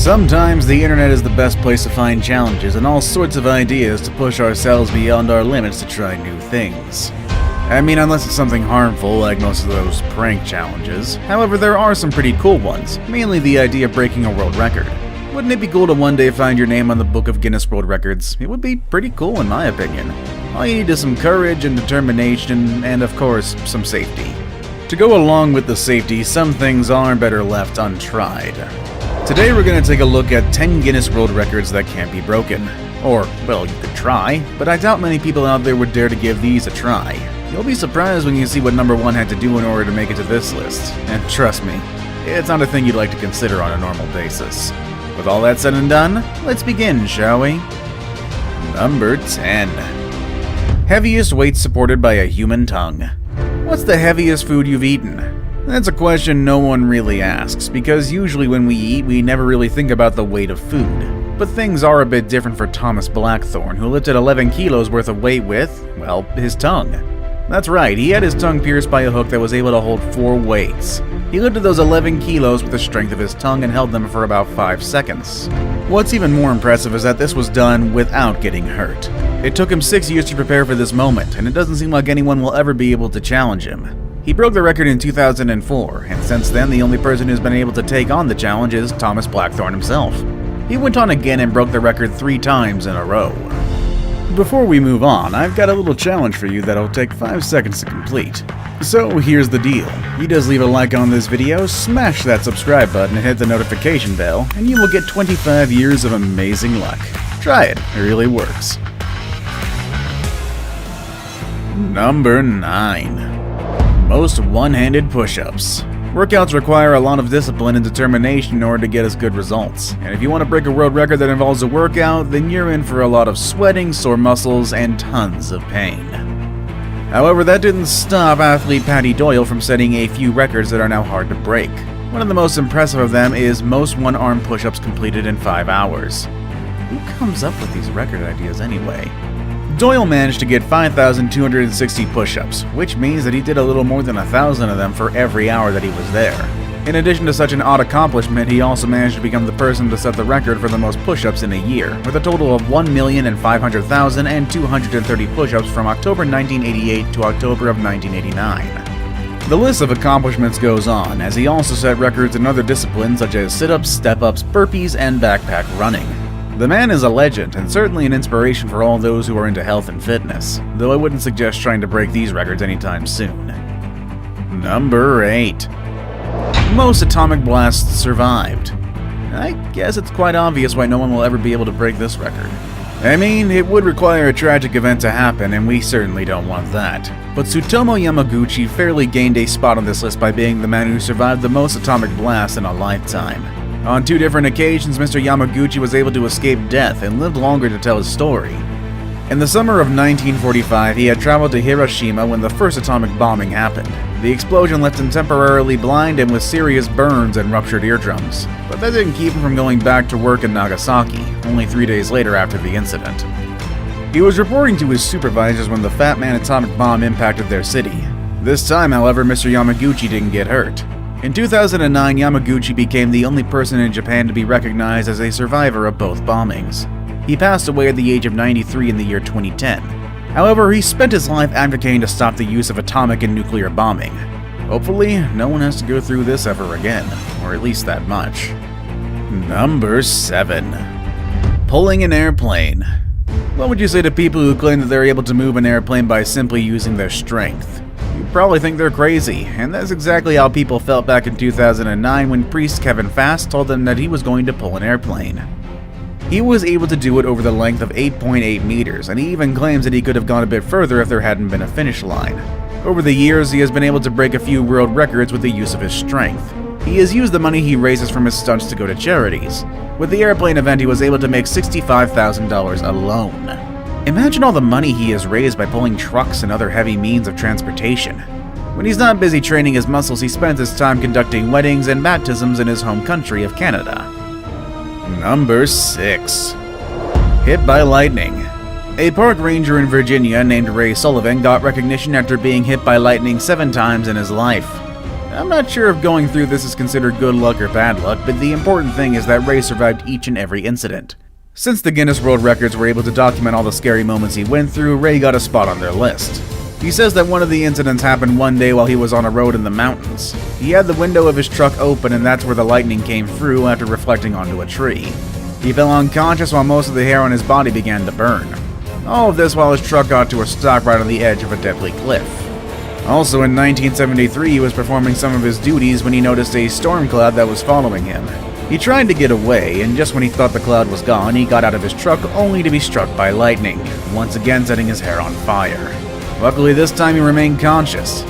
Sometimes the internet is the best place to find challenges and all sorts of ideas to push ourselves beyond our limits to try new things. I mean, unless it's something harmful like most of those prank challenges. However, there are some pretty cool ones, mainly the idea of breaking a world record. Wouldn't it be cool to one day find your name on the book of Guinness World Records? It would be pretty cool in my opinion. All you need is some courage and determination and, of course, some safety. To go along with the safety, some things are better left untried. Today we're going to take a look at 10 Guinness World Records that can't be broken. Or, well, you could try, but I doubt many people out there would dare to give these a try. You'll be surprised when you see what number 1 had to do in order to make it to this list. And trust me, it's not a thing you'd like to consider on a normal basis. With all that said and done, let's begin, shall we? Number 10. Heaviest weight supported by a human tongue. What's the heaviest food you've eaten? That's a question no one really asks, because usually when we eat, we never really think about the weight of food. But things are a bit different for Thomas Blackthorne, who lifted 11 kilos worth of weight with, well, his tongue. That's right, he had his tongue pierced by a hook that was able to hold 4 weights. He lifted those 11 kilos with the strength of his tongue and held them for about 5 seconds. What's even more impressive is that this was done without getting hurt. It took him 6 years to prepare for this moment, and it doesn't seem like anyone will ever be able to challenge him. He broke the record in 2004, and since then the only person who's been able to take on the challenge is Thomas Blackthorne himself. He went on again and broke the record 3 times in a row. Before we move on, I've got a little challenge for you that'll take 5 seconds to complete. So here's the deal. You just leave a like on this video, smash that subscribe button and hit the notification bell, and you will get 25 years of amazing luck. Try it really works. Number 9. Most one-handed push-ups. Workouts require a lot of discipline and determination in order to get us good results. And if you want to break a world record that involves a workout, then you're in for a lot of sweating, sore muscles, and tons of pain. However, that didn't stop athlete Paddy Doyle from setting a few records that are now hard to break. One of the most impressive of them is most one-arm push-ups completed in 5 hours. Who comes up with these record ideas anyway? Doyle managed to get 5,260 push-ups, which means that he did a little more than 1,000 of them for every hour that he was there. In addition to such an odd accomplishment, he also managed to become the person to set the record for the most push-ups in a year, with a total of 1,500,230 push-ups from October 1988 to October of 1989. The list of accomplishments goes on, as he also set records in other disciplines such as sit-ups, step-ups, burpees, and backpack running. The man is a legend, and certainly an inspiration for all those who are into health and fitness, though I wouldn't suggest trying to break these records anytime soon. Number 8. Most atomic blasts survived. I guess it's quite obvious why no one will ever be able to break this record. I mean, it would require a tragic event to happen, and we certainly don't want that. But Tsutomu Yamaguchi fairly gained a spot on this list by being the man who survived the most atomic blasts in a lifetime. On 2 different occasions, Mr. Yamaguchi was able to escape death and lived longer to tell his story. In the summer of 1945, he had traveled to Hiroshima when the first atomic bombing happened. The explosion left him temporarily blind and with serious burns and ruptured eardrums. But that didn't keep him from going back to work in Nagasaki, only 3 days later after the incident. He was reporting to his supervisors when the Fat Man atomic bomb impacted their city. This time, however, Mr. Yamaguchi didn't get hurt. In 2009, Yamaguchi became the only person in Japan to be recognized as a survivor of both bombings. He passed away at the age of 93 in the year 2010. However, he spent his life advocating to stop the use of atomic and nuclear bombing. Hopefully, no one has to go through this ever again, or at least that much. Number 7. Pulling an airplane. What would you say to people who claim that they're able to move an airplane by simply using their strength? You probably think they're crazy, and that's exactly how people felt back in 2009 when priest Kevin Fast told them that he was going to pull an airplane. He was able to do it over the length of 8.8 meters, and he even claims that he could have gone a bit further if there hadn't been a finish line. Over the years, he has been able to break a few world records with the use of his strength. He has used the money he raises from his stunts to go to charities. With the airplane event, he was able to make $65,000 alone. Imagine all the money he has raised by pulling trucks and other heavy means of transportation. When he's not busy training his muscles, he spends his time conducting weddings and baptisms in his home country of Canada. Number 6. Hit by lightning. A park ranger in Virginia named Ray Sullivan got recognition after being hit by lightning 7 times in his life. I'm not sure if going through this is considered good luck or bad luck, but the important thing is that Ray survived each and every incident. Since the Guinness World Records were able to document all the scary moments he went through, Ray got a spot on their list. He says that one of the incidents happened one day while he was on a road in the mountains. He had the window of his truck open, and that's where the lightning came through after reflecting onto a tree. He fell unconscious while most of the hair on his body began to burn. All of this while his truck got to a stop right on the edge of a deadly cliff. Also in 1973, he was performing some of his duties when he noticed a storm cloud that was following him. He tried to get away, and just when he thought the cloud was gone, he got out of his truck only to be struck by lightning, once again setting his hair on fire. Luckily this time he remained conscious.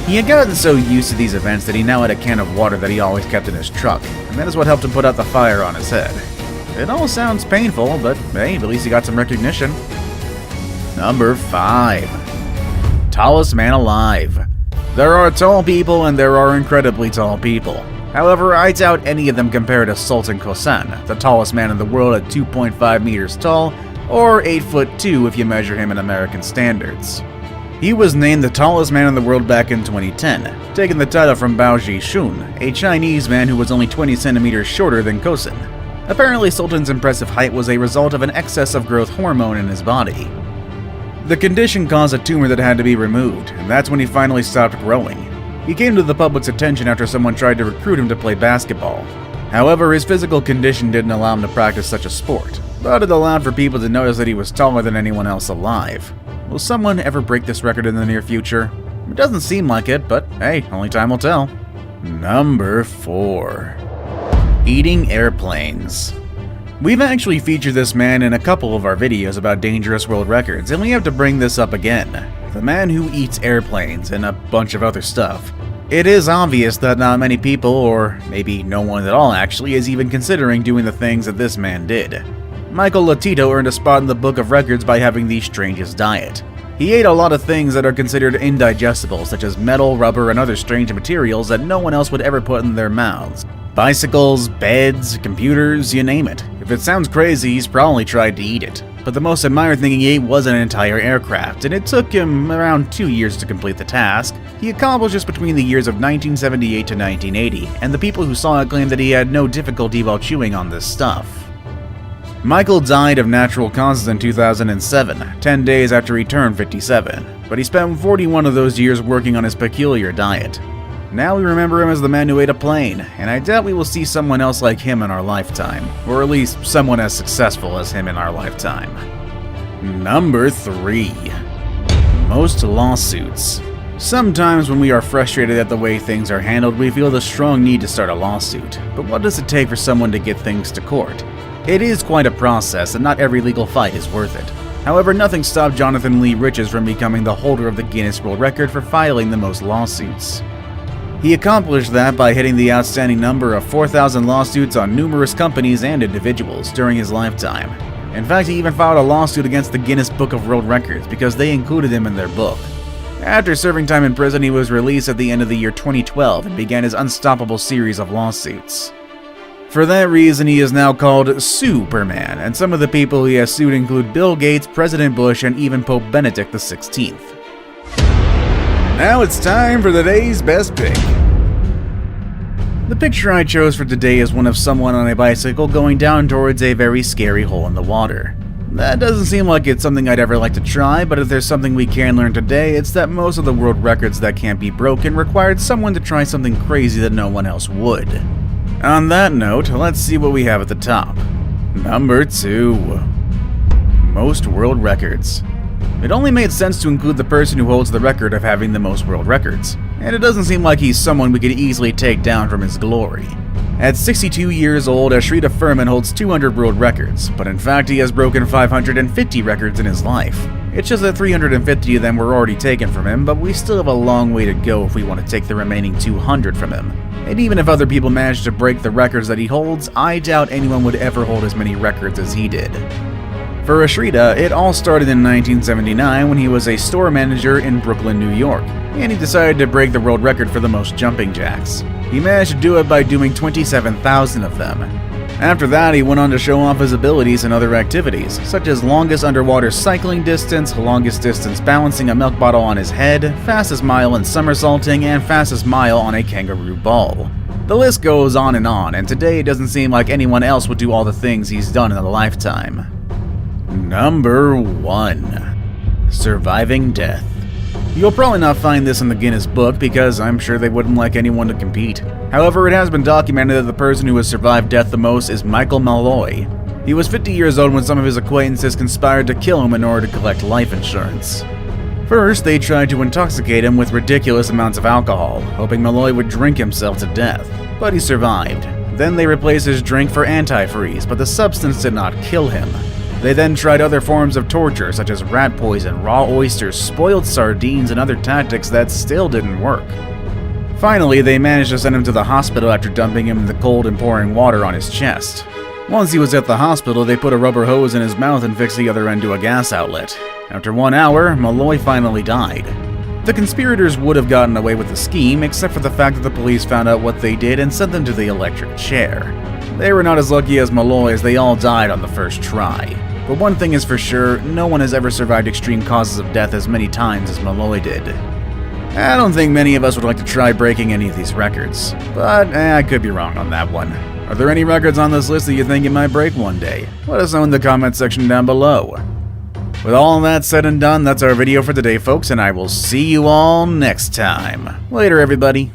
He had gotten so used to these events that he now had a can of water that he always kept in his truck, and that is what helped him put out the fire on his head. It all sounds painful, but hey, at least he got some recognition. Number 5. Tallest man alive. There are tall people and there are incredibly tall people. However, I doubt any of them compare to Sultan Kosan, the tallest man in the world at 2.5 meters tall, or 8'2" if you measure him in American standards. He was named the tallest man in the world back in 2010, taking the title from Bao Jishun, a Chinese man who was only 20 centimeters shorter than Kosan. Apparently, Sultan's impressive height was a result of an excess of growth hormone in his body. The condition caused a tumor that had to be removed, and that's when he finally stopped growing. He came to the public's attention after someone tried to recruit him to play basketball. However, his physical condition didn't allow him to practice such a sport, but it allowed for people to notice that he was taller than anyone else alive. Will someone ever break this record in the near future? It doesn't seem like it, but hey, only time will tell. Number 4. Eating airplanes. We've actually featured this man in a couple of our videos about dangerous world records, and we have to bring this up again. The man who eats airplanes and a bunch of other stuff. It is obvious that not many people, or maybe no one at all actually, is even considering doing the things that this man did. Michael Latito earned a spot in the Book of Records by having the strangest diet. He ate a lot of things that are considered indigestible, such as metal, rubber, and other strange materials that no one else would ever put in their mouths. Bicycles, beds, computers, you name it. If it sounds crazy, he's probably tried to eat it. But the most admired thing he ate was an entire aircraft, and it took him around 2 years to complete the task. He accomplished this between the years of 1978 to 1980, and the people who saw it claimed that he had no difficulty while chewing on this stuff. Michael died of natural causes in 2007, 10 days after he turned 57, but he spent 41 of those years working on his peculiar diet. Now we remember him as the man who ate a plane, and I doubt we will see someone else like him in our lifetime, or at least someone as successful as him in our lifetime. Number 3. Most lawsuits. Sometimes when we are frustrated at the way things are handled, we feel the strong need to start a lawsuit. But what does it take for someone to get things to court? It is quite a process, and not every legal fight is worth it. However, nothing stopped Jonathan Lee Riches from becoming the holder of the Guinness World Record for filing the most lawsuits. He accomplished that by hitting the outstanding number of 4,000 lawsuits on numerous companies and individuals during his lifetime. In fact, he even filed a lawsuit against the Guinness Book of World Records because they included him in their book. After serving time in prison, he was released at the end of the year 2012 and began his unstoppable series of lawsuits. For that reason, he is now called Superman, and some of the people he has sued include Bill Gates, President Bush, and even Pope Benedict XVI. Now it's time for the day's best pick. The picture I chose for today is one of someone on a bicycle going down towards a very scary hole in the water. That doesn't seem like it's something I'd ever like to try, but if there's something we can learn today, it's that most of the world records that can't be broken required someone to try something crazy that no one else would. On that note, let's see what we have at the top. Number 2. Most world records. It only made sense to include the person who holds the record of having the most world records, and it doesn't seem like he's someone we could easily take down from his glory. At 62 years old, Ashrita Furman holds 200 world records, but in fact he has broken 550 records in his life. It's just that 350 of them were already taken from him, but we still have a long way to go if we want to take the remaining 200 from him. And even if other people manage to break the records that he holds, I doubt anyone would ever hold as many records as he did. For Ashrita, it all started in 1979 when he was a store manager in Brooklyn, New York, and he decided to break the world record for the most jumping jacks. He managed to do it by doing 27,000 of them. After that, he went on to show off his abilities in other activities, such as longest underwater cycling distance, longest distance balancing a milk bottle on his head, fastest mile in somersaulting, and fastest mile on a kangaroo ball. The list goes on, and today it doesn't seem like anyone else would do all the things he's done in a lifetime. Number 1. Surviving death. You'll probably not find this in the Guinness book because I'm sure they wouldn't like anyone to compete. However, it has been documented that the person who has survived death the most is Michael Malloy. He was 50 years old when some of his acquaintances conspired to kill him in order to collect life insurance. First, they tried to intoxicate him with ridiculous amounts of alcohol, hoping Malloy would drink himself to death, but he survived. Then they replaced his drink for antifreeze, but the substance did not kill him. They then tried other forms of torture, such as rat poison, raw oysters, spoiled sardines, and other tactics that still didn't work. Finally, they managed to send him to the hospital after dumping him in the cold and pouring water on his chest. Once he was at the hospital, they put a rubber hose in his mouth and fixed the other end to a gas outlet. After 1 hour, Malloy finally died. The conspirators would have gotten away with the scheme, except for the fact that the police found out what they did and sent them to the electric chair. They were not as lucky as Malloy, as they all died on the first try. But one thing is for sure, no one has ever survived extreme causes of death as many times as Malloy did. I don't think many of us would like to try breaking any of these records, but I could be wrong on that one. Are there any records on this list that you think you might break one day? Let us know in the comment section down below. With all that said and done, that's our video for today, folks, and I will see you all next time. Later, everybody.